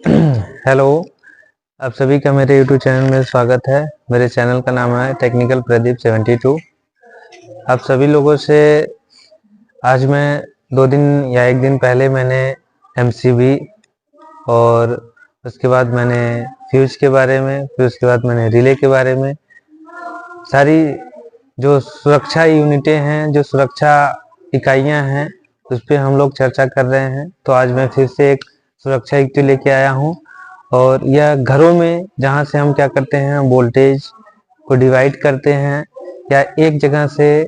Hello. आप सभी का मेरे YouTube चैनल में स्वागत है। मेरे चैनल का नाम है टेक्निकल प्रदीप 72। आप सभी लोगों से आज मैं 2 दिन या 1 दिन पहले मैंने MCB और उसके बाद मैंने फ्यूज के बारे में, फिर उसके बाद मैंने रिले के बारे में, सारी जो सुरक्षा यूनिटें हैं, जो सुरक्षा इकाइयां हैं, उस पर हम लोग चर्चा कर रहे हैं। तो आज मैं फिर से एक सुरक्षा युक्ति लेके आया हूँ और यह घरों में जहाँ से हम क्या करते हैं, वोल्टेज को डिवाइड करते हैं या एक जगह से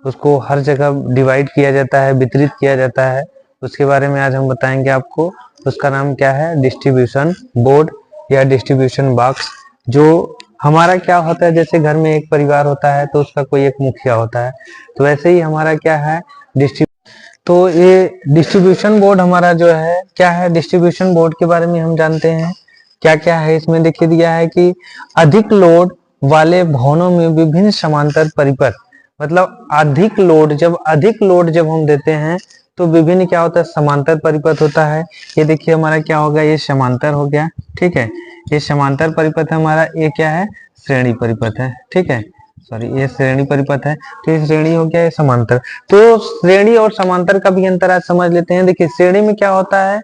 उसको हर जगह डिवाइड किया जाता है, वितरित किया जाता है, उसके बारे में आज हम बताएंगे आपको। उसका नाम क्या है? डिस्ट्रीब्यूशन बोर्ड या डिस्ट्रीब्यूशन बॉक्स। जो हमारा क्या होता है, जैसे घर में एक परिवार होता है तो उसका कोई एक मुखिया होता है, तो वैसे ही हमारा क्या है, तो ये डिस्ट्रीब्यूशन बोर्ड हमारा जो है क्या है। डिस्ट्रीब्यूशन बोर्ड के बारे में हम जानते हैं क्या क्या है। इसमें देखिए दिया है कि अधिक लोड वाले भवनों में विभिन्न समांतर परिपथ, मतलब अधिक लोड जब हम देते हैं तो विभिन्न क्या होता है, समांतर परिपथ होता है। ये देखिए हमारा क्या होगा, ये समांतर हो गया, ठीक है। ये समांतर परिपथ है हमारा, ये क्या है, श्रेणी परिपथ है, ठीक है। सॉरी, ये श्रेणी परिपथ है, तो ये श्रेणी हो गया, ये समांतर। तो श्रेणी और समांतर का भी अंतर आज समझ लेते हैं। देखिए श्रेणी में क्या होता है,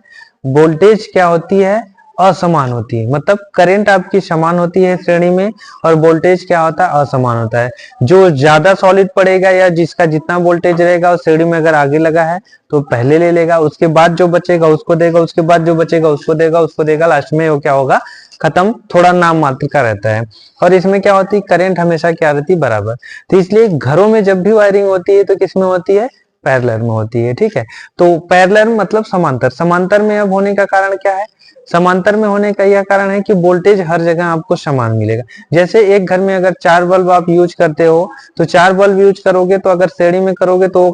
वोल्टेज क्या होती है, असमान होती है, मतलब करंट आपकी समान होती है श्रेणी में, और वोल्टेज क्या होता है, असमान होता है। जो ज्यादा सॉलिड पड़ेगा या जिसका जितना वोल्टेज रहेगा उस श्रेणी में अगर आगे लगा है तो पहले ले लेगा, उसके बाद जो बचेगा उसको देगा, उसके बाद जो बचेगा उसको देगा, उसको देगा, लास्ट में वो क्या होगा, खत्म। थोड़ा नाम मात्र का रहता है। और इसमें क्या होती है, करंट हमेशा क्या रहती है, बराबर। तो इसलिए घरों में जब भी वायरिंग होती है तो किस में होती है, पैरेलल में होती है, ठीक है। तो पैरेलल मतलब समांतर। समांतर में अब होने का कारण क्या है, समांतर में होने का यह कारण है कि वोल्टेज हर जगह आपको समान मिलेगा। जैसे एक घर में अगर 4 बल्ब आप यूज करते हो तो 4 बल्ब यूज करोगे, तो अगर श्रेणी में करोगे तो वो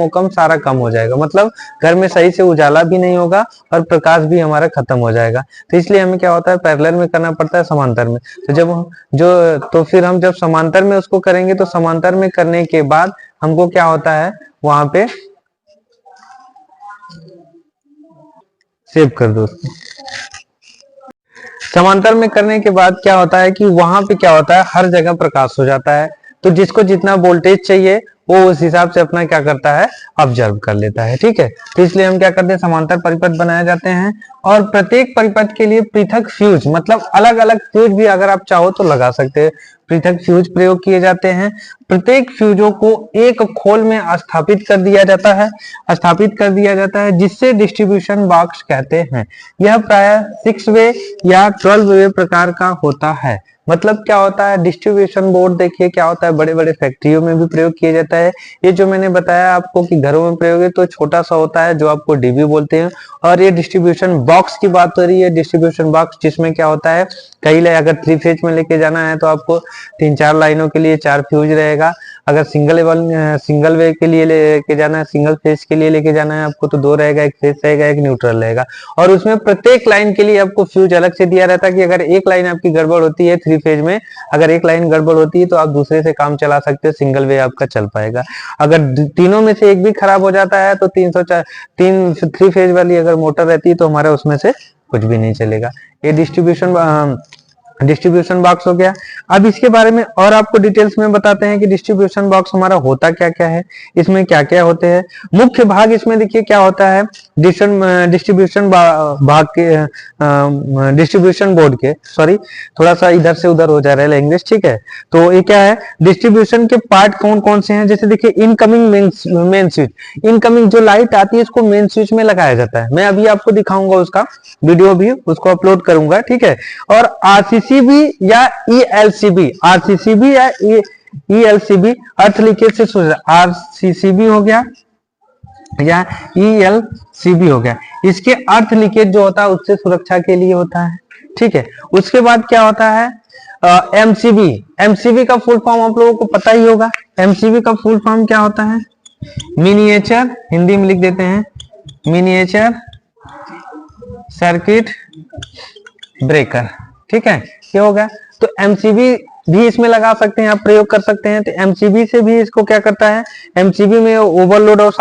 कम सारा कम हो जाएगा, मतलब घर में सही से उजाला भी नहीं होगा और प्रकाश भी हमारा खत्म हो जाएगा। तो इसलिए हमें क्या होता है, पैरेलल में करना पड़ता है, समांतर में। तो फिर हम जब समांतर में उसको करेंगे तो समांतर में करने के बाद हमको क्या होता है, वहां पे सेव कर दो। समांतर में करने के बाद क्या होता है कि वहां पे क्या होता है, हर जगह प्रकाश हो जाता है। तो जिसको जितना वोल्टेज चाहिए वो उस हिसाब से अपना क्या करता है, ऑब्जर्व कर लेता है, ठीक है। तो इसलिए हम क्या करते हैं, समांतर परिपथ बनाए जाते हैं और प्रत्येक परिपथ के लिए पृथक फ्यूज, मतलब अलग अलग फ्यूज भी अगर आप चाहो तो लगा सकते हैं। पृथक फ्यूज प्रयोग किए जाते हैं। प्रत्येक फ्यूजों को एक खोल में स्थापित कर दिया जाता है जिससे डिस्ट्रीब्यूशन बॉक्स कहते हैं। यह प्राय 6 वे या 12 वे प्रकार का होता है। मतलब क्या होता है, डिस्ट्रीब्यूशन बोर्ड देखिए क्या होता है, बड़े बड़े फैक्ट्रियों में भी प्रयोग किया जाता है। ये जो मैंने बताया आपको कि घरों में प्रयोग है तो छोटा सा होता है जो आपको डीबी बोलते हैं। और ये डिस्ट्रीब्यूशन बॉक्स की बात हो रही है, डिस्ट्रीब्यूशन बॉक्स जिसमें क्या होता है, कई लाइन अगर 3 फेज में लेके जाना है तो आपको 3-4 लाइनों के लिए 4 फ्यूज रहेगा। अगर सिंगल वे के लिए लेके जाना है, सिंगल फेज के लिए लेके जाना है आपको, तो 2 रहेगा, एक फेज रहेगा, एक न्यूट्रल रहेगा। और उसमें प्रत्येक लाइन के लिए आपको फ्यूज अलग से दिया रहता है कि अगर एक लाइन आपकी गड़बड़ होती है 3 फेज में, अगर एक लाइन गड़बड़ होती है तो आप दूसरे से काम चला सकते हो, सिंगल वे आपका चल पाएगा। अगर तीनों में से एक भी खराब हो जाता है तो 3 फेज वाली अगर मोटर रहती है तो हमारा उसमें से कुछ भी नहीं चलेगा। ये डिस्ट्रीब्यूशन बॉक्स हो गया। अब इसके बारे में और आपको डिटेल्स में बताते हैं कि डिस्ट्रीब्यूशन बॉक्स हमारा होता क्या क्या है, इसमें क्या क्या होते हैं। मुख्य भाग इसमें देखिए क्या होता है, डिस्ट्रीब्यूशन भाग के, डिस्ट्रीब्यूशन बोर्ड के, सॉरी थोड़ा सा इधर से उधर हो जा रहा है लैंग्वेज, ठीक है। तो ये क्या है, डिस्ट्रीब्यूशन के पार्ट कौन कौन से हैं। जैसे देखिए इनकमिंग मेन स्विच, इनकमिंग जो लाइट आती है इसको मेन स्विच में लगाया जाता है। मैं अभी आपको दिखाऊंगा, उसका वीडियो भी उसको अपलोड करूंगा, ठीक है। और आरसीसीबी या ईएलसीबी अर्थ लीकेज से, आरसीसीबी हो गया या ईएलसीबी हो गया, इसके अर्थ लीकेज जो होता है उससे सुरक्षा के लिए होता है, ठीक है। उसके बाद क्या होता है, एमसीबी। एमसीबी का फुल फॉर्म आप लोगों को पता ही होगा। एमसीबी का फुल फॉर्म क्या होता है, मिनिएचर, हिंदी में लिख देते हैं मिनिएचर सर्किट ब्रेकर, ठीक है। ये हो गया। तो एमसीबी भी इसमें लगा सकते हैं, आप प्रयोग कर सकते हैं। तो एमसीबी से भी इसको क्या करता है, एमसीबी में ओवरलोड और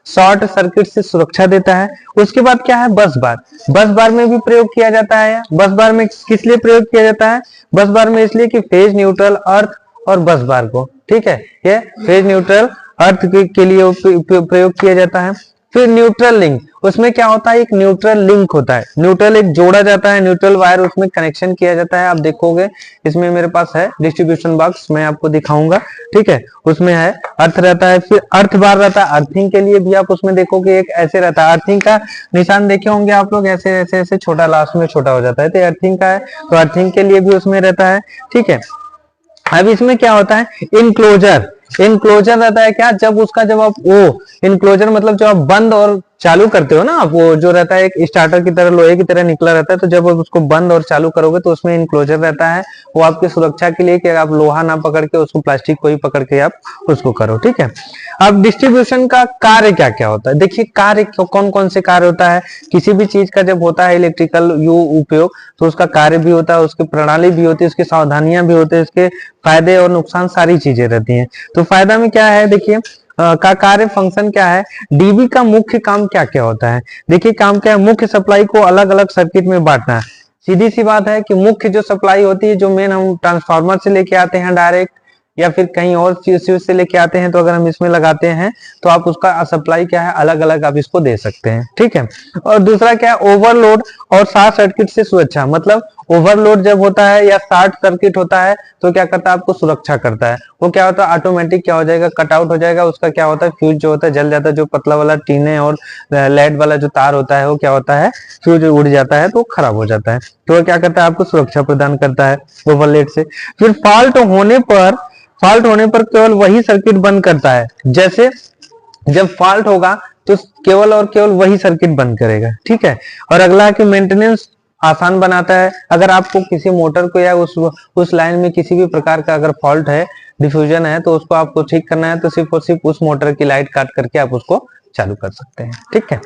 शॉर्ट सर्किट से सुरक्षा देता है। उसके बाद क्या है, बस बार, बस बार में भी प्रयोग किया जाता है। बस बार में किस लिए प्रयोग किया जाता है, बस बार में इसलिए कि फेज न्यूट्रल अर्थ और बस बार को, ठीक है, ये फेज न्यूट्रल अर्थ के लिए प्रयोग किया जाता है। फिर न्यूट्रल लिंक, उसमें क्या होता है, एक न्यूट्रल लिंक होता है, न्यूट्रल एक जोड़ा जाता है, न्यूट्रल वायर उसमें कनेक्शन किया जाता है। आप देखोगे इसमें मेरे पास है डिस्ट्रीब्यूशन बॉक्स, मैं आपको दिखाऊंगा, ठीक है, उसमें है अर्थ रहता है। फिर अर्थ बार रहता है, अर्थिंग के लिए भी आप उसमें देखोगे एक ऐसे रहता है, अर्थिंग का निशान देखे होंगे आप लोग, ऐसे ऐसे ऐसे छोटा, लास्ट में छोटा हो जाता है, तो अर्थिंग का है, तो अर्थिंग के लिए भी उसमें रहता है, ठीक है। अब इसमें क्या होता है, इनक्लोजर, इनक्लोजर रहता है क्या, जब आप वो इनक्लोजर मतलब जब आप बंद और चालू करते हो ना, आप वो जो रहता है एक स्टार्टर की तरह लोहे की तरह निकला रहता है, तो जब आप उसको बंद और चालू करोगे तो उसमें इनक्लोजर रहता है, वो आपकी सुरक्षा के लिए कि आप लोहा ना पकड़ के उसको प्लास्टिक को ही पकड़ के आप उसको करो, ठीक है। अब डिस्ट्रीब्यूशन का कार्य क्या क्या होता है, देखिए कार्य कौन कौन से कार्य होता है, किसी भी चीज का जब होता है इलेक्ट्रिकल उपयोग, तो उसका कार्य भी होता है, उसकी प्रणाली भी होती है, उसकी सावधानियां भी होती है, उसके फायदे और नुकसान सारी चीजें रहती हैं। तो फायदा में क्या है, देखिए का कार्य फंक्शन क्या है, डीबी का मुख्य काम क्या क्या होता है, देखिए काम क्या है, मुख्य सप्लाई को अलग अलग सर्किट में बांटना है। सीधी सी बात है कि मुख्य जो सप्लाई होती है, जो मेन हम ट्रांसफार्मर से लेके आते हैं डायरेक्ट, या फिर कहीं और चीज से लेके आते हैं, तो अगर हम इसमें लगाते हैं तो आप उसका सप्लाई क्या है, अलग अलग आप इसको दे सकते हैं, ठीक है। और दूसरा क्या है, ओवरलोड और शॉर्ट सर्किट से सुरक्षा, मतलब ओवरलोड जब होता है या शॉर्ट सर्किट होता है तो क्या करता है, आपको सुरक्षा करता है। वो क्या होता है, ऑटोमेटिक क्या हो जाएगा, कट आउट हो जाएगा, उसका क्या होता है, फ्यूज जो होता है जल जाता है, जो पतला वाला टीने और लेड वाला जो तार होता है वो क्या होता है, फ्यूज उड़ जाता है तो खराब हो जाता है। तो वो क्या करता है, आपको सुरक्षा प्रदान करता है ओवरलोड से। फिर फॉल्ट होने पर केवल वही सर्किट बंद करता है, जैसे जब फॉल्ट होगा तो केवल और केवल वही सर्किट बंद करेगा, ठीक है। और अगला है कि मेंटेनेंस आसान बनाता है, अगर आपको किसी मोटर को या उस लाइन में किसी भी प्रकार का अगर फॉल्ट है, डिफ्यूजन है, तो उसको आपको ठीक करना है, तो सिर्फ और सिर्फ उस मोटर की लाइट काट करके आप उसको चालू कर सकते हैं, ठीक है।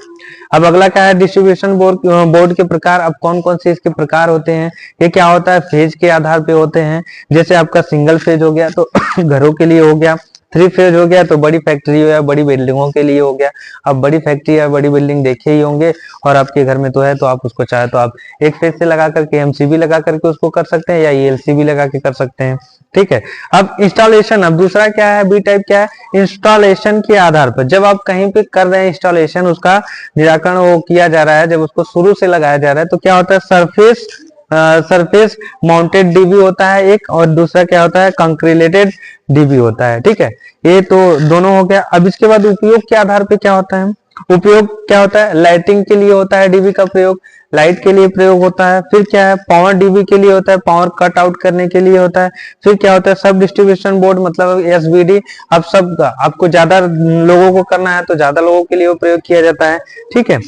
अब अगला क्या है, डिस्ट्रीब्यूशन बोर्ड के प्रकार। अब कौन कौन से इसके प्रकार होते हैं, ये क्या होता है, फेज के आधार पे होते हैं। जैसे आपका सिंगल फेज हो गया तो घरों के लिए हो गया, 3 फेज हो गया तो बड़ी फैक्ट्री या बड़ी बिल्डिंगों के लिए हो गया। अब बड़ी फैक्ट्री या बड़ी बिल्डिंग देखे ही होंगे और आपके घर में तो है, तो आप उसको चाहे तो आप एक फेज से लगा करके एमसीबी लगा करके उसको कर सकते हैं, या ईएलसीबी लगा के कर सकते हैं, ठीक है। अब इंस्टॉलेशन, अब दूसरा क्या है, बी टाइप क्या है, इंस्टॉलेशन के आधार पर जब आप कहीं पे कर रहे हैं इंस्टॉलेशन, उसका निराकरण वो किया जा रहा है, जब उसको शुरू से लगाया जा रहा है, तो क्या होता है, सरफेस माउंटेड डीबी होता है एक, और दूसरा क्या होता है, कंक्रीलेटेड डीबी होता है, ठीक है। ये तो दोनों हो गया। अब इसके बाद उपयोग के आधार पे क्या होता है, उपयोग क्या होता है, लाइटिंग के लिए होता है डीबी का प्रयोग, लाइट के लिए प्रयोग होता है। फिर क्या है, पावर डीबी के लिए होता है, पावर कट आउट करने के लिए होता है। फिर क्या होता है, सब डिस्ट्रीब्यूशन बोर्ड मतलब एसबीडी, अब सब आपको ज्यादा लोगों को करना है तो ज्यादा लोगों के लिए वो प्रयोग किया जाता है, ठीक है।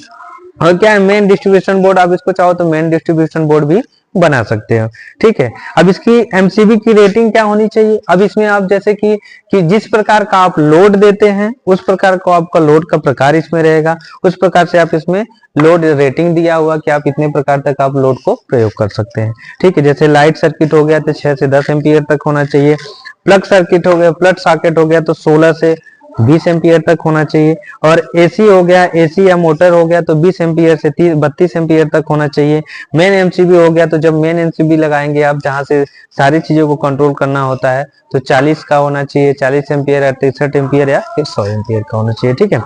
और क्या है, मेन डिस्ट्रीब्यूशन बोर्ड, आप इसको चाहो तो मेन डिस्ट्रीब्यूशन बोर्ड भी बना सकते हो, ठीक है। अब इसकी एमसीबी की रेटिंग क्या होनी चाहिए, अब इसमें आप जैसे कि जिस प्रकार का आप लोड देते हैं उस प्रकार को आपका लोड का प्रकार इसमें रहेगा, उस प्रकार से आप इसमें लोड रेटिंग दिया हुआ कि आप इतने प्रकार तक आप लोड को प्रयोग कर सकते हैं, ठीक है। जैसे लाइट सर्किट हो गया तो 6 से 10 एम्पियर तक होना चाहिए, प्लग सर्किट हो गया, प्लग सॉकेट हो गया तो 16 से 20 एम्पियर तक होना चाहिए, और एसी हो गया, एसी या मोटर हो गया तो 20 एम्पियर से 32 एम्पियर तक होना चाहिए। मेन एमसीबी हो गया तो जब मेन एमसीबी लगाएंगे आप जहां से सारी चीजों को कंट्रोल करना होता है तो 40 का होना चाहिए, 40 एम्पियर या 63 एम्पियर या 100 एम्पियर का होना चाहिए, ठीक है।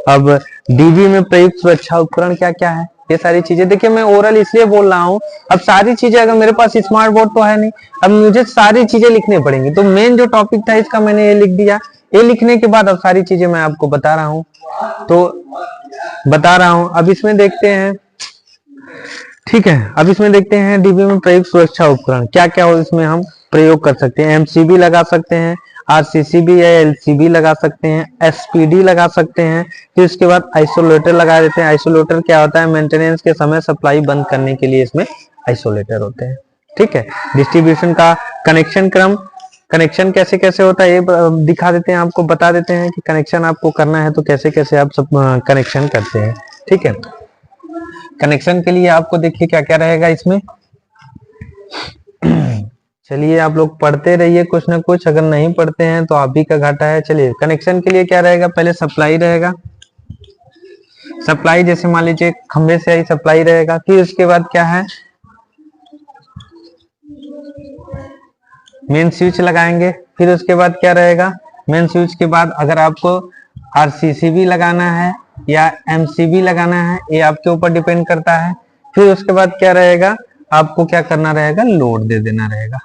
अब डीबी में प्रयुक्त सुरक्षा उपकरण क्या क्या है, ये सारी चीजें देखिए मैं ओरल इसलिए बोल रहा हूँ, अब सारी चीजें अगर मेरे पास स्मार्ट बोर्ड तो है नहीं, अब मुझे सारी चीजें लिखनी पड़ेंगी, तो मेन जो टॉपिक था इसका मैंने ये लिख दिया, ये लिखने के बाद अब सारी चीजें मैं आपको बता रहा हूँ, अब इसमें देखते हैं, ठीक है। अब इसमें देखते हैं डीबी में प्रयुक्त सुरक्षा उपकरण क्या क्या हो, इसमें हम प्रयोग कर सकते हैं। एमसीबी लगा सकते हैं, आरसीसीबी या एलसीबी लगा सकते हैं, एसपीडी लगा सकते हैं। फिर उसके बाद आइसोलेटर लगा देते हैं। आइसोलेटर क्या होता है, मेंटेनेंस के समय सप्लाई बंद करने के लिए इसमें आइसोलेटर होते हैं, ठीक है। डिस्ट्रीब्यूशन का कनेक्शन क्रम, कनेक्शन कैसे कैसे होता है ये दिखा देते हैं, आपको बता देते हैं कि कनेक्शन आपको करना है तो कैसे कैसे आप सब कनेक्शन करते हैं, ठीक है। कनेक्शन के लिए आपको देखिए क्या क्या रहेगा इसमें, चलिए आप लोग पढ़ते रहिए कुछ ना कुछ, अगर नहीं पढ़ते हैं तो आप ही का घाटा है। चलिए कनेक्शन के लिए क्या रहेगा, पहले सप्लाई रहेगा। सप्लाई जैसे मान लीजिए खंबे से आई सप्लाई रहेगा, फिर उसके बाद क्या है, मेन स्विच लगाएंगे। फिर उसके बाद क्या रहेगा, मेन स्विच के बाद अगर आपको आरसीसीबी लगाना है या एमसीबी लगाना है, ये आपके ऊपर डिपेंड करता है। फिर उसके बाद क्या रहेगा, आपको क्या करना रहेगा, लोड दे देना रहेगा।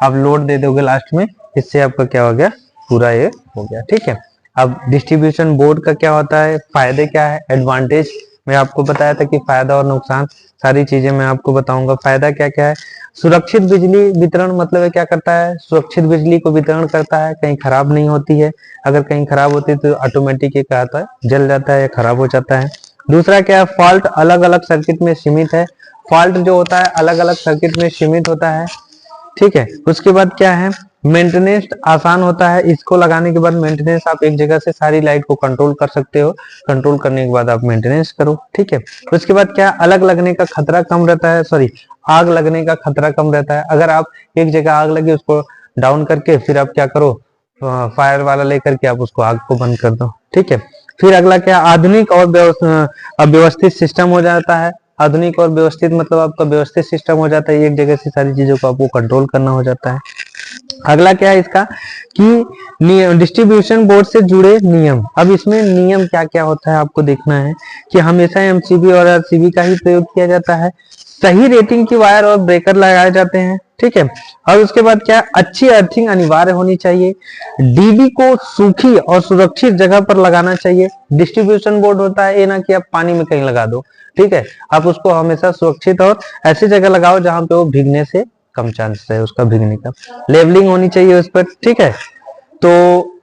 आप लोड दे दोगे लास्ट में, इससे आपका क्या हो गया, पूरा ये हो गया। ठीक है, अब डिस्ट्रीब्यूशन बोर्ड का क्या होता है, फायदे क्या है, एडवांटेज मैं आपको बताया था कि फायदा और नुकसान सारी चीजें मैं आपको बताऊंगा। फायदा क्या क्या है, सुरक्षित बिजली वितरण, मतलब है क्या करता है, सुरक्षित बिजली को वितरण करता है, कहीं खराब नहीं होती है। अगर कहीं खराब होती है तो ऑटोमेटिक ये क्या होता है, जल जाता है या खराब हो जाता है। दूसरा क्या है, फॉल्ट अलग अलग सर्किट में सीमित है। फॉल्ट जो होता है अलग अलग सर्किट में सीमित होता है। ठीक है, उसके बाद क्या है, मेंटेनेंस आसान होता है। इसको लगाने के बाद मेंटेनेंस आप एक जगह से सारी लाइट को कंट्रोल कर सकते हो, कंट्रोल करने के बाद आप मेंटेनेंस करो। ठीक है, उसके बाद क्या, अलग लगने का खतरा कम रहता है, सॉरी आग लगने का खतरा कम रहता है। अगर आप एक जगह आग लगे उसको डाउन करके फिर आप क्या करो, फायर वाला लेकर के आप उसको आग को बंद कर दो। ठीक है, फिर अगला क्या, आधुनिक और व्यवस्थित सिस्टम हो जाता है। आधुनिक और व्यवस्थित मतलब आपका व्यवस्थित सिस्टम हो जाता है, एक जगह से सारी चीजों को आपको कंट्रोल करना हो जाता है। अगला क्या है इसका कि डिस्ट्रीब्यूशन बोर्ड से जुड़े नियम। अब इसमें नियम क्या क्या होता है आपको देखना है कि हमेशा एमसीबी और आरसीबी का ही प्रयोग किया जाता है। सही रेटिंग की वायर और ब्रेकर लगाए जाते हैं। ठीक है, और उसके बाद क्या, अच्छी अर्थिंग अनिवार्य होनी चाहिए। डीबी को सूखी और सुरक्षित जगह पर लगाना चाहिए। डिस्ट्रीब्यूशन बोर्ड होता है ये ना कि आप पानी में कहीं लगा दो। ठीक है, आप उसको हमेशा सुरक्षित और ऐसी जगह लगाओ जहां पे वो भीगने से कम चांस है उसका भीगने का। लेवलिंग होनी चाहिए उस पर। ठीक है, तो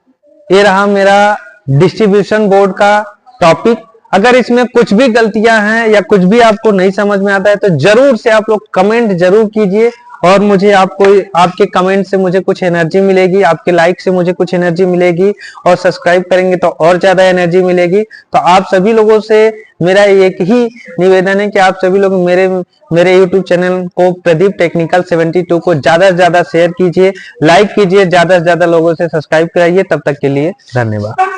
ये रहा मेरा डिस्ट्रीब्यूशन बोर्ड का टॉपिक। अगर इसमें कुछ भी गलतियां हैं या कुछ भी आपको नहीं समझ में आता है तो जरूर से आप लोग कमेंट जरूर कीजिए, और मुझे आपको आपके कमेंट से मुझे कुछ एनर्जी मिलेगी, आपके लाइक से मुझे कुछ एनर्जी मिलेगी, और सब्सक्राइब करेंगे तो और ज्यादा एनर्जी मिलेगी। तो आप सभी लोगों से मेरा एक ही निवेदन है कि आप सभी लोग मेरे YouTube चैनल को प्रदीप टेक्निकल 72 को ज्यादा से ज्यादा शेयर कीजिए, लाइक कीजिए, ज्यादा से ज्यादा लोगों से सब्सक्राइब कराइए। तब तक के लिए धन्यवाद।